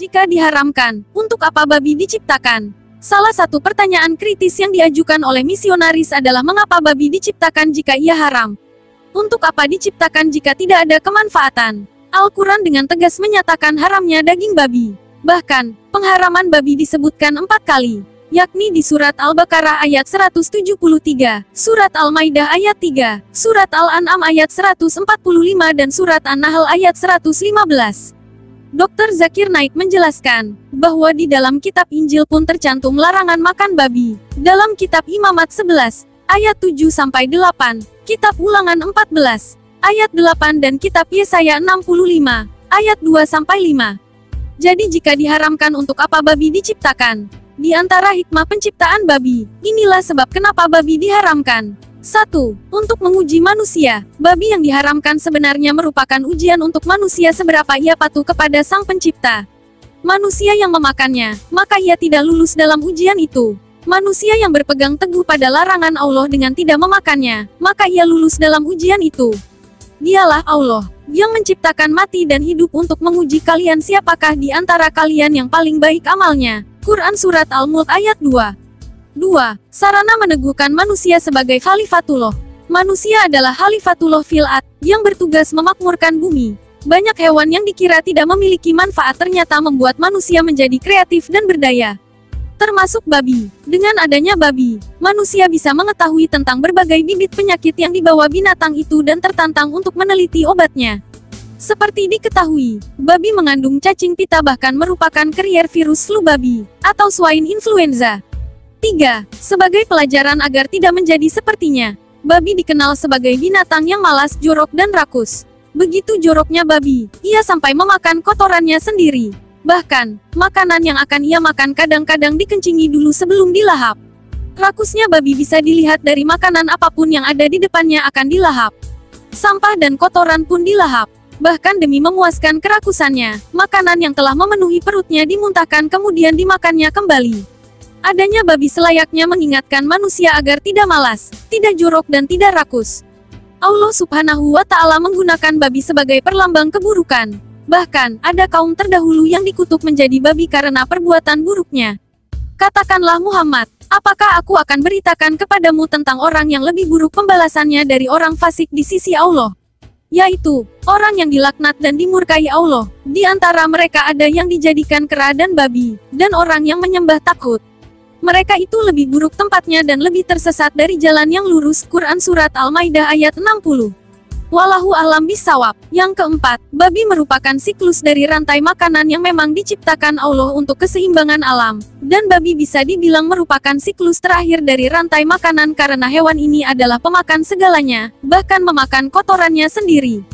Jika diharamkan, untuk apa babi diciptakan? Salah satu pertanyaan kritis yang diajukan oleh misionaris adalah mengapa babi diciptakan jika ia haram? Untuk apa diciptakan jika tidak ada kemanfaatan? Al-Quran dengan tegas menyatakan haramnya daging babi. Bahkan, pengharaman babi disebutkan 4 kali, yakni di Surat Al-Baqarah ayat 173, Surat Al-Maidah ayat 3, Surat Al-An'am ayat 145 dan Surat An-Nahl ayat 115. Dr. Zakir Naik menjelaskan bahwa di dalam kitab Injil pun tercantum larangan makan babi. Dalam kitab Imamat 11, ayat 7-8, kitab Ulangan 14, ayat 8 dan kitab Yesaya 65, ayat 2-5. Jadi jika diharamkan untuk apa babi diciptakan? Di antara hikmah penciptaan babi, inilah sebab kenapa babi diharamkan. 1. Untuk menguji manusia. Babi yang diharamkan sebenarnya merupakan ujian untuk manusia seberapa ia patuh kepada Sang Pencipta. Manusia yang memakannya, maka ia tidak lulus dalam ujian itu. Manusia yang berpegang teguh pada larangan Allah dengan tidak memakannya, maka ia lulus dalam ujian itu. Dialah Allah, yang menciptakan mati dan hidup untuk menguji kalian siapakah di antara kalian yang paling baik amalnya. Quran Surat Al-Mulk ayat 2. 2. Sarana meneguhkan manusia sebagai Khalifatullah. Manusia adalah Khalifatullah fil ard, yang bertugas memakmurkan bumi. Banyak hewan yang dikira tidak memiliki manfaat ternyata membuat manusia menjadi kreatif dan berdaya. Termasuk babi. Dengan adanya babi, manusia bisa mengetahui tentang berbagai bibit penyakit yang dibawa binatang itu dan tertantang untuk meneliti obatnya. Seperti diketahui, babi mengandung cacing pita bahkan merupakan karier virus flu babi, atau swine influenza. 3. Sebagai pelajaran agar tidak menjadi sepertinya. Babi dikenal sebagai binatang yang malas, jorok dan rakus. Begitu joroknya babi, ia sampai memakan kotorannya sendiri. Bahkan, makanan yang akan ia makan kadang-kadang dikencingi dulu sebelum dilahap. Rakusnya babi bisa dilihat dari makanan apapun yang ada di depannya akan dilahap. Sampah dan kotoran pun dilahap. Bahkan demi memuaskan kerakusannya, makanan yang telah memenuhi perutnya dimuntahkan kemudian dimakannya kembali. Adanya babi selayaknya mengingatkan manusia agar tidak malas, tidak jorok dan tidak rakus. Allah Subhanahu wa Ta'ala menggunakan babi sebagai perlambang keburukan. Bahkan, ada kaum terdahulu yang dikutuk menjadi babi karena perbuatan buruknya. Katakanlah Muhammad, apakah aku akan beritakan kepadamu tentang orang yang lebih buruk pembalasannya dari orang fasik di sisi Allah? Yaitu, orang yang dilaknat dan dimurkai Allah. Di antara mereka ada yang dijadikan kera dan babi, dan orang yang menyembah taghut. Mereka itu lebih buruk tempatnya dan lebih tersesat dari jalan yang lurus. Quran Surat Al-Maidah ayat 60. Wallahu a'lam bishawab. Yang keempat, babi merupakan siklus dari rantai makanan yang memang diciptakan Allah untuk keseimbangan alam. Dan babi bisa dibilang merupakan siklus terakhir dari rantai makanan karena hewan ini adalah pemakan segalanya, bahkan memakan kotorannya sendiri.